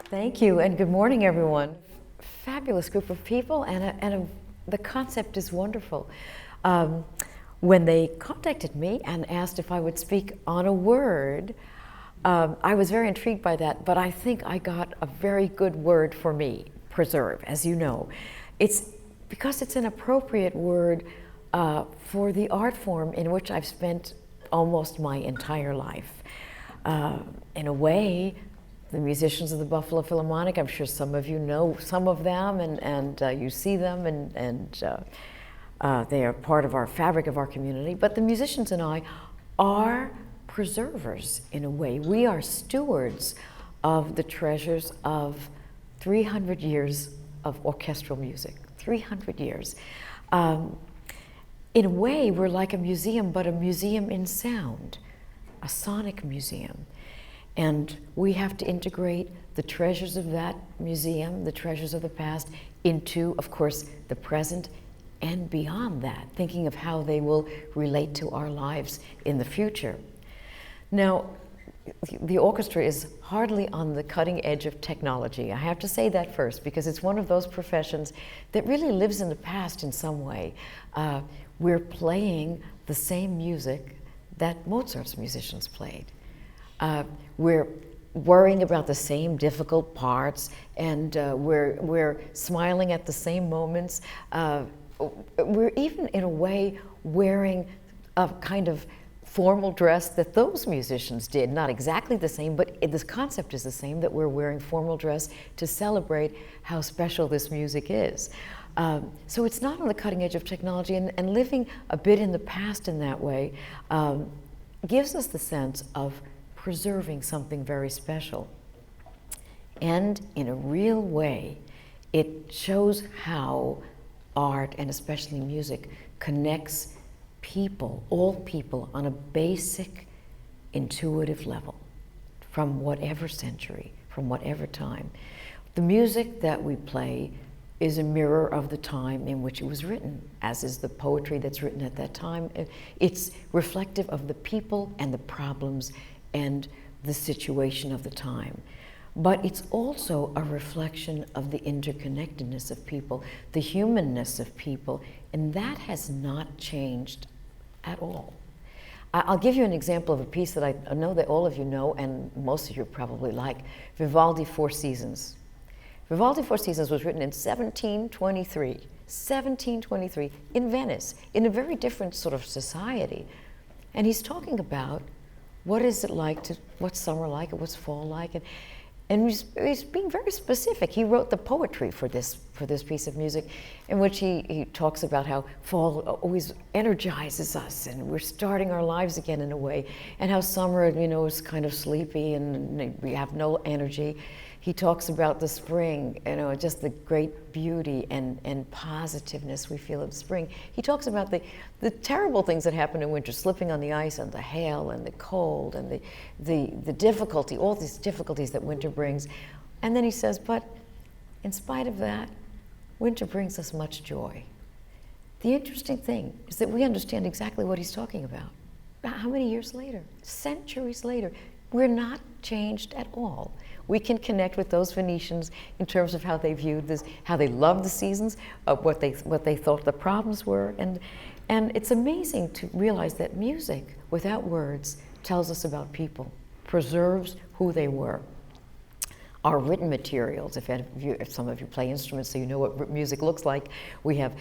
Thank you, and good morning, everyone. Fabulous group of people, the concept is wonderful. When they contacted me and asked if I would speak on a word, I was very intrigued by that, but I think I got a very good word for me, preserve, as you know. It's because it's an appropriate word for the art form in which I've spent almost my entire life. In a way, the musicians of the Buffalo Philharmonic, I'm sure some of you know some of them, and you see them, and they are part of our fabric of our community. But the musicians and I are preservers in a way. We are stewards of the treasures of 300 years of orchestral music, 300 years. In a way, we're like a museum, but a museum in sound, a sonic museum. And we have to integrate the treasures of that museum, the treasures of the past, into, of course, the present and beyond that, thinking of how they will relate to our lives in the future. Now, the orchestra is hardly on the cutting edge of technology. I have to say that first, because it's one of those professions that really lives in the past in some way. We're playing the same music that Mozart's musicians played. We're worrying about the same difficult parts, and we're smiling at the same moments. We're even, in a way, wearing a kind of formal dress that those musicians did. Not exactly the same, but this concept is the same, that we're wearing formal dress to celebrate how special this music is. So it's not on the cutting edge of technology, and living a bit in the past in that way gives us the sense of preserving something very special. And in a real way, it shows how art, and especially music, connects people, all people, on a basic intuitive level, from whatever century, from whatever time. The music that we play is a mirror of the time in which it was written, as is the poetry that's written at that time. It's reflective of the people and the problems and the situation of the time. But it's also a reflection of the interconnectedness of people, the humanness of people, and that has not changed at all. I'll give you an example of a piece that I know that all of you know, and most of you probably like, Vivaldi Four Seasons. Vivaldi Four Seasons was written in 1723 in Venice, in a very different sort of society. And he's talking about what is it like what's summer like, and what's fall like, and he's being very specific. He wrote the poetry for this piece of music, in which he talks about how fall always energizes us, and we're starting our lives again in a way, and how summer, is kind of sleepy and we have no energy. He talks about the spring, just the great beauty and positiveness we feel in spring. He talks about the terrible things that happen in winter, slipping on the ice and the hail and the cold and the difficulty, all these difficulties that winter brings. And then he says, but in spite of that, winter brings us much joy. The interesting thing is that we understand exactly what he's talking about. How many years later? Centuries later. We're not changed at all. We can connect with those Venetians in terms of how they viewed this, how they loved the seasons, what they thought the problems were, and it's amazing to realize that music, without words, tells us about people, preserves who they were. Our written materials, if some of you play instruments, so you know what music looks like, we have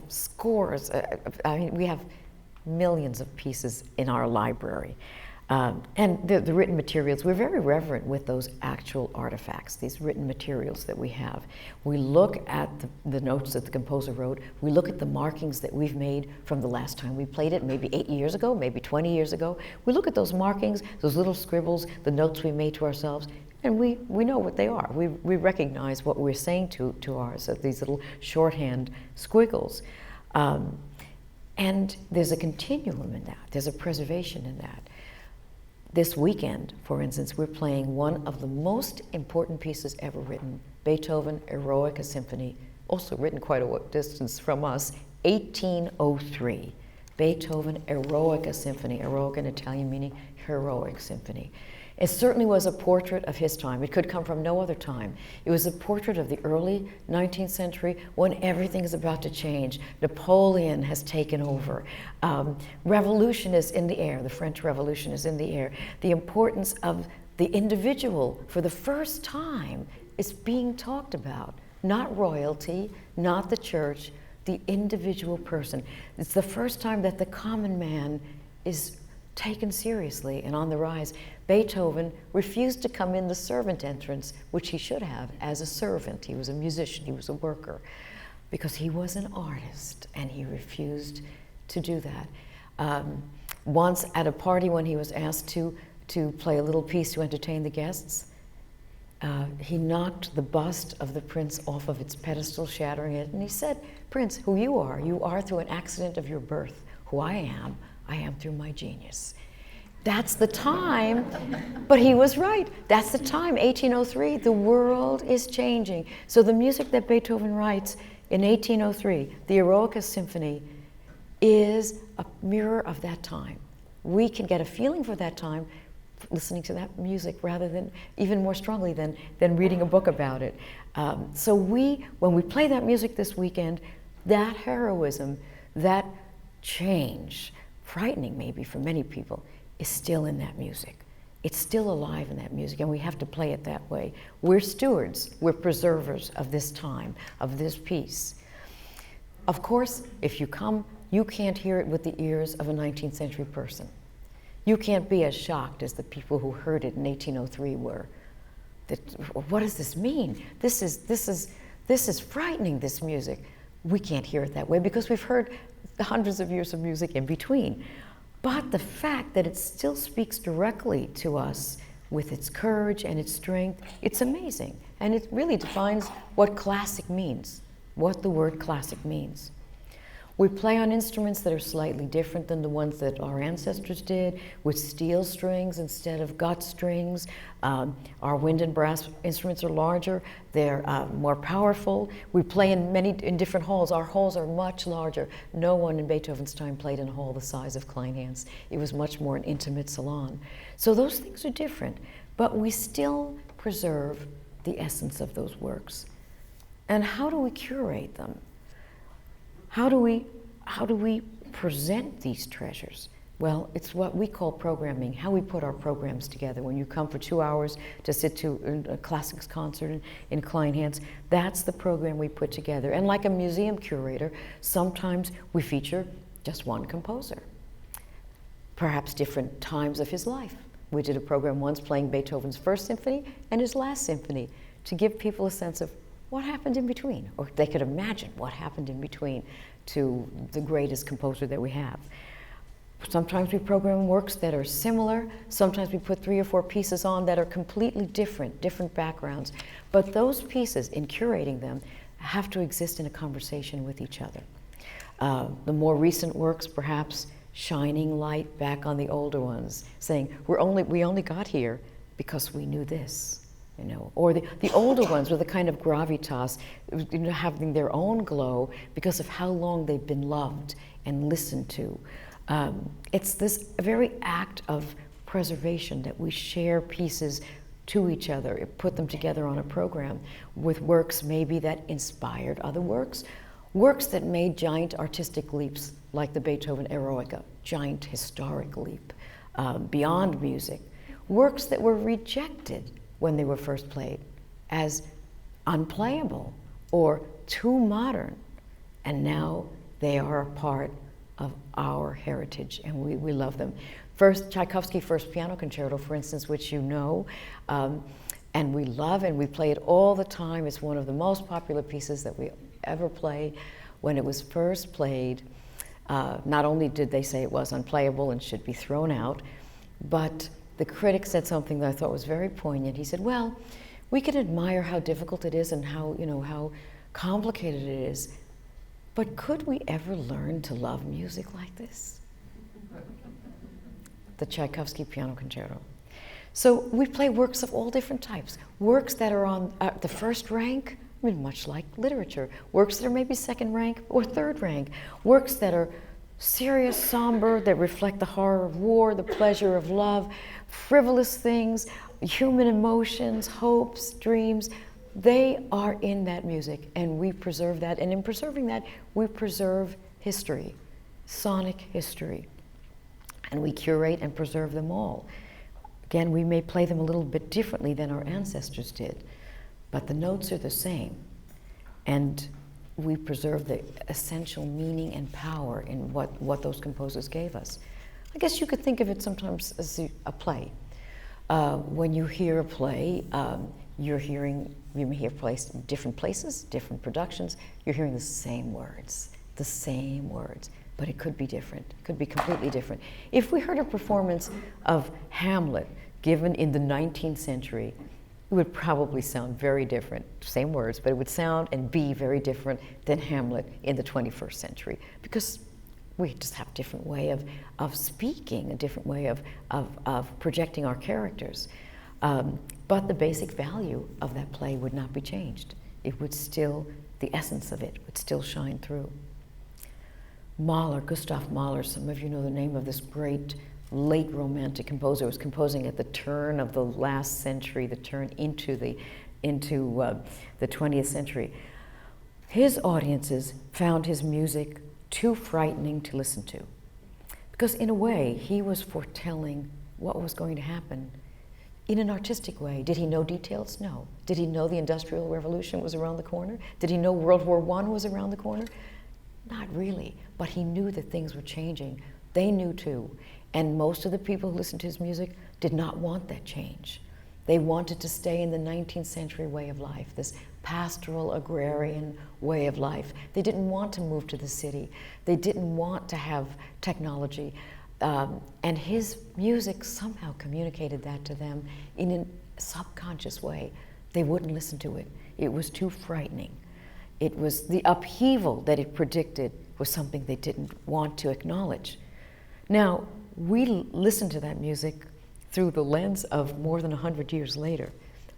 scores. We have millions of pieces in our library. And the written materials, we're very reverent with those actual artifacts, these written materials that we have. We look at the notes that the composer wrote. We look at the markings that we've made from the last time we played it, maybe 8 years ago, maybe 20 years ago. We look at those markings, those little scribbles, the notes we made to ourselves, and we know what they are. We recognize what we're saying to ours, these little shorthand squiggles. And there's a continuum in that. There's a preservation in that. This weekend, for instance, we're playing one of the most important pieces ever written, Beethoven Eroica Symphony, also written quite a distance from us, 1803. Beethoven Eroica Symphony, Eroica in Italian meaning heroic symphony. It certainly was a portrait of his time. It could come from no other time. It was a portrait of the early 19th century when everything is about to change. Napoleon has taken over. Revolution is in the air. The French Revolution is in the air. The importance of the individual for the first time is being talked about. Not royalty, not the church, the individual person. It's the first time that the common man is taken seriously and on the rise. Beethoven refused to come in the servant entrance, which he should have as a servant. He was a musician, he was a worker, because he was an artist, and he refused to do that. Once at a party when he was asked to play a little piece to entertain the guests, he knocked the bust of the prince off of its pedestal, shattering it, and he said, "Prince, who you are through an accident of your birth. Who I am through my genius." That's the time, but he was right. That's the time, 1803. The world is changing. So the music that Beethoven writes in 1803, the Eroica Symphony, is a mirror of that time. We can get a feeling for that time listening to that music rather than, even more strongly than reading a book about it. So when we play that music this weekend, that heroism, that change, frightening maybe for many people, is still in that music. It's still alive in that music, and we have to play it that way. We're stewards, we're preservers of this time, of this piece. Of course, if you come, you can't hear it with the ears of a 19th century person. You can't be as shocked as the people who heard it in 1803 were. What does this mean? This is frightening, this music. We can't hear it that way because we've heard the hundreds of years of music in between. But the fact that it still speaks directly to us with its courage and its strength, it's amazing. And it really defines what classic means, what the word classic means. We play on instruments that are slightly different than the ones that our ancestors did, with steel strings instead of gut strings. Our wind and brass instruments are larger, they're more powerful. We play in different halls. Our halls are much larger. No one in Beethoven's time played in a hall the size of Kleinhans. It was much more an intimate salon. So those things are different, but we still preserve the essence of those works. And how do we curate them? How do we present these treasures? Well, it's what we call programming, how we put our programs together. When you come for 2 hours to sit to a classics concert in Kleinhans, that's the program we put together. And like a museum curator, sometimes we feature just one composer, perhaps different times of his life. We did a program once playing Beethoven's first symphony and his last symphony to give people a sense of what happened in between, or they could imagine what happened in between to the greatest composer that we have. Sometimes we program works that are similar. Sometimes we put 3 or 4 pieces on that are completely different backgrounds. But those pieces, in curating them, have to exist in a conversation with each other. The more recent works, perhaps shining light back on the older ones, saying, we only got here because we knew this. You know, or the older ones with a kind of gravitas, you know, having their own glow because of how long they've been loved and listened to. It's this very act of preservation that we share pieces to each other, put them together on a program with works maybe that inspired other works that made giant artistic leaps like the Beethoven Eroica, giant historic leap beyond music, works that were rejected when they were first played as unplayable or too modern. And now they are a part of our heritage, and we love them. First, Tchaikovsky First Piano Concerto, for instance, which you know, and we love, and we play it all the time. It's one of the most popular pieces that we ever play. When it was first played, not only did they say it was unplayable and should be thrown out, but the critic said something that I thought was very poignant. He said, well, we can admire how difficult it is and how complicated it is, but could we ever learn to love music like this? The Tchaikovsky Piano Concerto. So we play works of all different types. Works that are on the first rank, much like literature. Works that are maybe second rank or third rank. Works that are serious, somber, that reflect the horror of war, the pleasure of love, frivolous things, human emotions, hopes, dreams. They are in that music, and we preserve that. And in preserving that, we preserve history, sonic history. And we curate and preserve them all. Again, we may play them a little bit differently than our ancestors did, but the notes are the same. And we preserve the essential meaning and power in what those composers gave us. I guess you could think of it sometimes as a play. When you hear a play, you may hear plays in different places, different productions. You're hearing the same words, but it could be different. It could be completely different. If we heard a performance of Hamlet given in the 19th century, it would probably sound very different. Same words, but it would sound and be very different than Hamlet in the 21st century, because we just have a different way of speaking, a different way of projecting our characters. But the basic value of that play would not be changed. It would still, the essence of it would still shine through. Mahler, Gustav Mahler, some of you know the name of this great late Romantic composer, was composing at the turn of the last century, the turn into the 20th century. His audiences found his music too frightening to listen to, because in a way he was foretelling what was going to happen in an artistic way. Did he know details? No. Did he know the Industrial Revolution was around the corner? Did he know World War I was around the corner? Not really, but he knew that things were changing. They knew too. And most of the people who listened to his music did not want that change. They wanted to stay in the 19th century way of life, this pastoral, agrarian way of life. They didn't want to move to the city. They didn't want to have technology. And his music somehow communicated that to them in a subconscious way. They wouldn't listen to it. It was too frightening. It was the upheaval that it predicted was something they didn't want to acknowledge. Now, we listen to that music through the lens of more than 100 years later.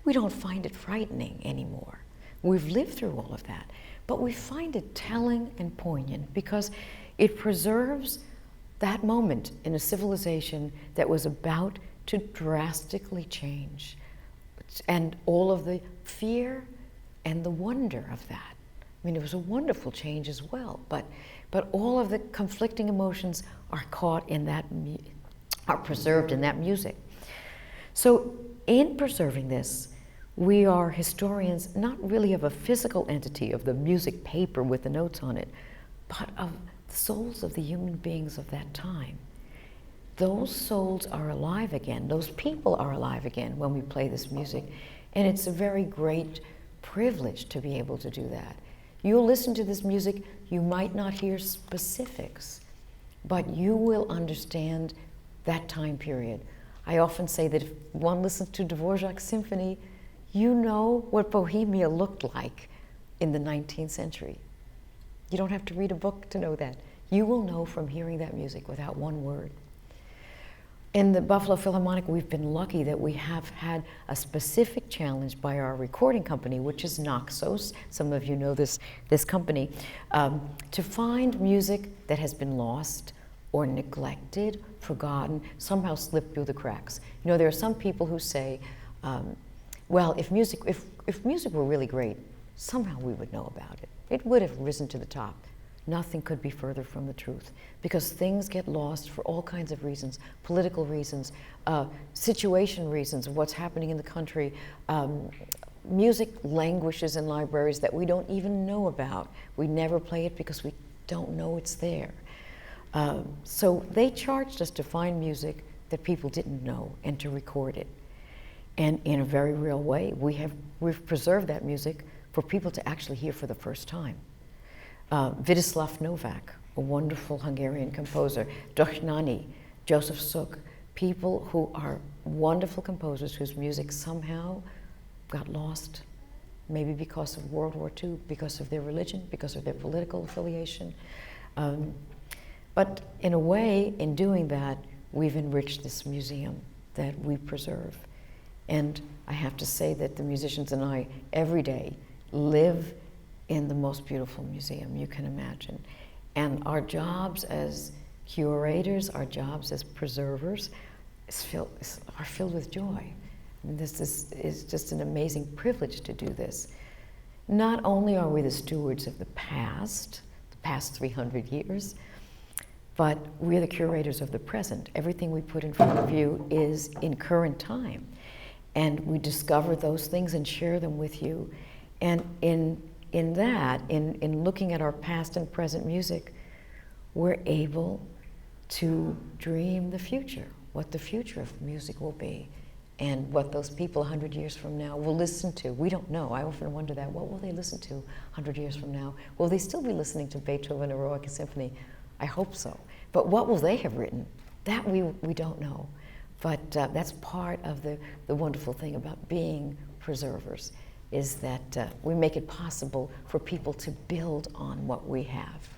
We don't find it frightening anymore. We've lived through all of that, but we find it telling and poignant because it preserves that moment in a civilization that was about to drastically change, and all of the fear and the wonder of that. I mean, it was a wonderful change as well, but all of the conflicting emotions are caught in that, are preserved in that music. So in preserving this, we are historians not really of a physical entity, of the music paper with the notes on it, but of the souls of the human beings of that time. Those souls are alive again. Those people are alive again when we play this music. And it's a very great privilege to be able to do that. You'll listen to this music, you might not hear specifics, but you will understand that time period. I often say that if one listens to Dvorak's Symphony, you know what Bohemia looked like in the 19th century. You don't have to read a book to know that. You will know from hearing that music without one word. In the Buffalo Philharmonic, we've been lucky that we have had a specific challenge by our recording company, which is Naxos. Some of you know this company, to find music that has been lost or neglected, forgotten, somehow slipped through the cracks. You know, there are some people who say, well, if music were really great, somehow we would know about it. It would have risen to the top. Nothing could be further from the truth, because things get lost for all kinds of reasons, political reasons, situation reasons of what's happening in the country. Music languishes in libraries that we don't even know about. We never play it because we don't know it's there. So they charged us to find music that people didn't know and to record it. And in a very real way, we've preserved that music for people to actually hear for the first time. Vítislav Novak, a wonderful Hungarian composer, Dohnányi, Joseph Suk, people who are wonderful composers whose music somehow got lost, maybe because of World War II, because of their religion, because of their political affiliation. But in a way, in doing that, we've enriched this museum that we preserve. And I have to say that the musicians and I, every day, live in the most beautiful museum you can imagine. And our jobs as curators, our jobs as preservers are filled with joy. And this is just an amazing privilege to do this. Not only are we the stewards of the past 300 years, but we're the curators of the present. Everything we put in front of you is in current time. And we discover those things and share them with you. And in looking at our past and present music, we're able to dream the future, what the future of music will be, and what those people 100 years from now will listen to. We don't know. I often wonder that. What will they listen to 100 years from now? Will they still be listening to Beethoven, Eroica, Symphony? I hope so. But what will they have written? That we don't know. But that's part of the wonderful thing about being preservers, is that we make it possible for people to build on what we have.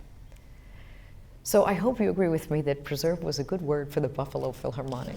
So I hope you agree with me that preserve was a good word for the Buffalo Philharmonic.